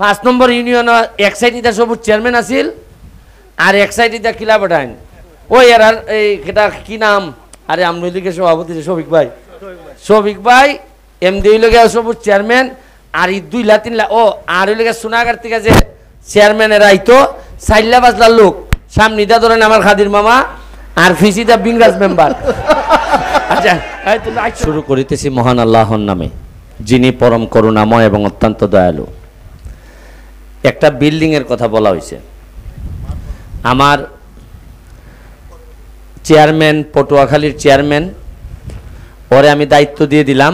5 নম্বর union এক সাইডে সবুজ চেয়ারম্যান আছিল আর এক সাইডে কিলা পাঠাইন ওই আর এই এটা কি নাম আরে আমনলিকে সভাপতি শফিক ভাই এমডি হইলগে সবুজ চেয়ারম্যান আর 2 লাখ 3 লাখ ও আর হইলগে সোনাগার থেকে যে চেয়ারম্যানের আইতো 4 5 লোক সামনে দা ধরেন আমার খাদির মামা আর ফিসিদা বিংরাজ মেম্বার। আচ্ছা শুরু করিতেছি মহান আল্লাহর নামে যিনি পরম করুণাময় এবং অত্যন্ত দয়ালু। একটা বিল্ডিং এর কথা বলা হয়েছে, আমার চেয়ারম্যান পটুয়াখালীর চেয়ারম্যান ওরে আমি দায়িত্ব দিয়ে দিলাম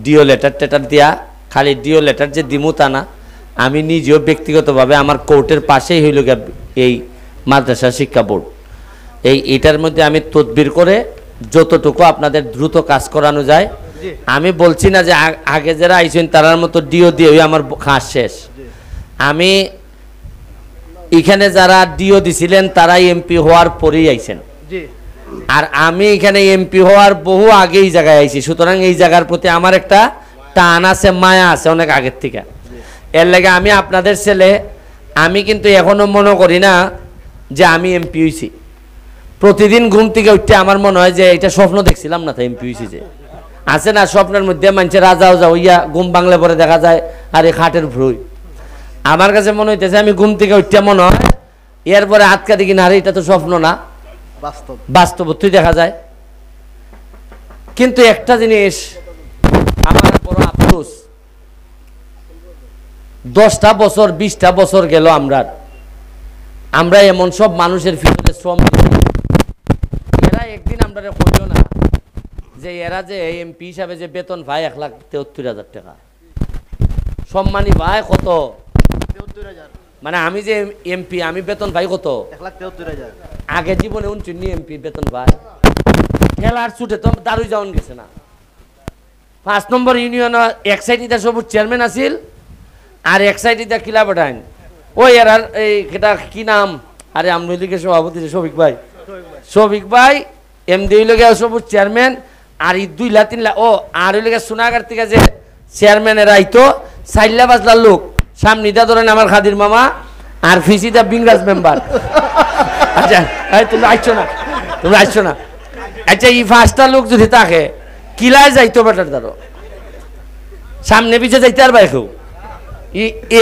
ডিও লেটার দিয়া, খালি ডিও লেটার যে দিমু তা না, আমি নিজেও ব্যক্তিগতভাবে আমার কোর্টের পাশেই হইল এই মাদ্রাসা শিক্ষা বোর্ড, এইটার মধ্যে আমি তদবির করে যতটুকু আপনাদের দ্রুত কাজ করানো যায়। আমি বলছি না যে আগে যারা আইছেন তারার মতো ডিও দিয়ে আমার খাস শেষ। আমি এখানে যারা ডিও দিছিলেন তারাই এমপি হওয়ার পরেই আইছেন, আর আমি এখানে এমপি হওয়ার বহু আগে এই জায়গায় আইছি, সুতরাং এই জায়গার প্রতি আমার একটা টান আছে, মায়া আছে অনেক আগের থেকে। এর লাগে আমি আপনাদের ছেলে, আমি কিন্তু এখনো মনে করি না যে আমি এমপি হইছি। প্রতিদিন ঘুম থেকে উঠতে আমার মনে হয় যে এটা স্বপ্ন দেখছিলাম না, তো এমপি হইছি যে আছে না স্বপ্নের মধ্যে মানুষের রাজাও যা হইয়া ঘুম বাংলা পরে দেখা যায় আর এই খাটের ভ্রুই। আমার কাছে মনে হইতেছে আমি ঘুম থেকে উঠতে মনে হয় এরপরে হাত কাটি কিনা, আরে এটা তো স্বপ্ন না, বাস্তবত্বই দেখা যায়। কিন্তু একটা জিনিস আমার বড় আফসোস, 10টা বছর 20টা বছর গেল আমরা এমন সব মানুষের ভিতরে শ্রম, এরা একদিন আমরা করিও না যে এরা যে এমপি হিসাবে যে বেতন পায় 1,73,000 টাকা, সম্মানী ভাই কত, মানে আমি যে এমপি আমি বেতন পাই কত 1,73,000, আগে জীবনে 19 এমপি বেতন পায়, খেলার ছুটে তো দারুই যাওয়ান গেছে না। 5 নম্বর ইউনিয়ন এক সাইডে সবুজ চেয়ারম্যান আছিল আর এক সাইডে কিলা পাঠাইন ওই আর এই এটা কি নাম আরে আমনলিকে সভাপতি শফিক ভাই এমডি হইলগে সবুজ চেয়ারম্যান আর 2 লাখ 3 লাখ ও আর হইলগে সোনাগার থেকে যে চেয়ারম্যানের আইতো 4 5 লোক সামনে দা ধরেন আমার খাদির মামা আর ফিসিদা বিংরাজ মেম্বার। আচ্ছা তুমি আসছো না আচ্ছা এই 5টা লোক যদি থাকে কিলায় যাইতো বেটার ধরো সামনে পিছিয়ে যাইতে আর বাইকেও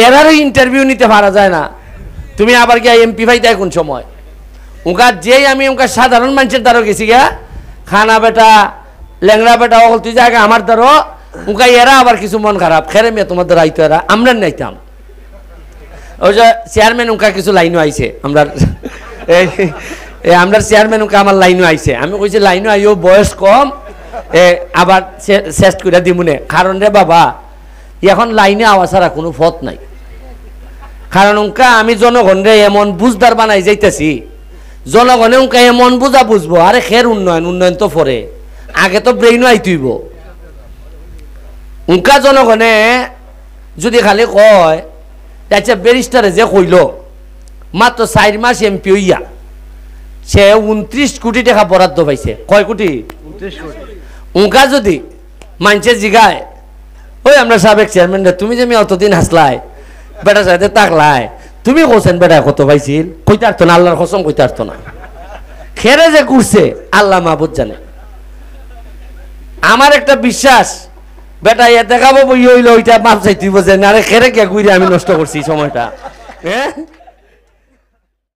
এরারও ইন্টারভিউ নিতে পারা যায় না, তুমি আবার গিয়া এমপি ভাইতে কোন সময় উনকা যেই আমি উনকা সাধারণ মানুষের দ্বারও গেছি গিয়া খানা বেটা ল্যাংড়া বেটা অকল তুই জায়গা আমার দ্বারও উনকা এরা আবার কিছু মন খারাপ খেরে মেয়ে তোমার দ্বারা আইতো এরা আমরা নাইতাম। ওই যে চেয়ারম্যান উনকা কিছু লাইনও আইছে আমরা চেয়ারম্যান উনকা আমার লাইনও আইছে, আমি কইছি লাইনও আইও বয়স কম আবার শেষ করে দিমুনে, কারণ রে বাবা এখন লাইনে আওয়া ছাড়া কোনো পথ নাই। কারণ উনকা আমি জনগণরে এমন বুঝদার বানাই যাইতেছি, জনগণে উনকা এমন বুঝা বুঝবো আরে খের উন্নয়ন তো পরে আগে তো ব্রেইনও আইতুইব। উনকা জনগণে যদি খালি কয় আচ্ছা ব্যারিস্টারে যে কইল মাত্র 4 মাস এমপি হইয়া সে 29 কোটি টাকা বরাদ্দ পাইছে, কয় কোটি 29 কোটি। উনকা যদি মানুষে জিগায় ওই আমরা সাবেক চেয়ারম্যান তুমি যে আমি অতদিন হাসলাই বেটার সাথে তাকলাই তুমি কোসেন বেটা কত পাইছিল, কইতে পারতো না, আল্লাহর কসম কইতে পারতো না, খেরে যে করছে আল্লাহ মাহবুদ জানে। আমার একটা বিশ্বাস বেটা ইয়া দেখাবো বই হইলো ওইটা মাপ চাইতে বোঝেন, আরে খেরে কে ঘুরে আমি নষ্ট করছি সময়টা, হ্যাঁ।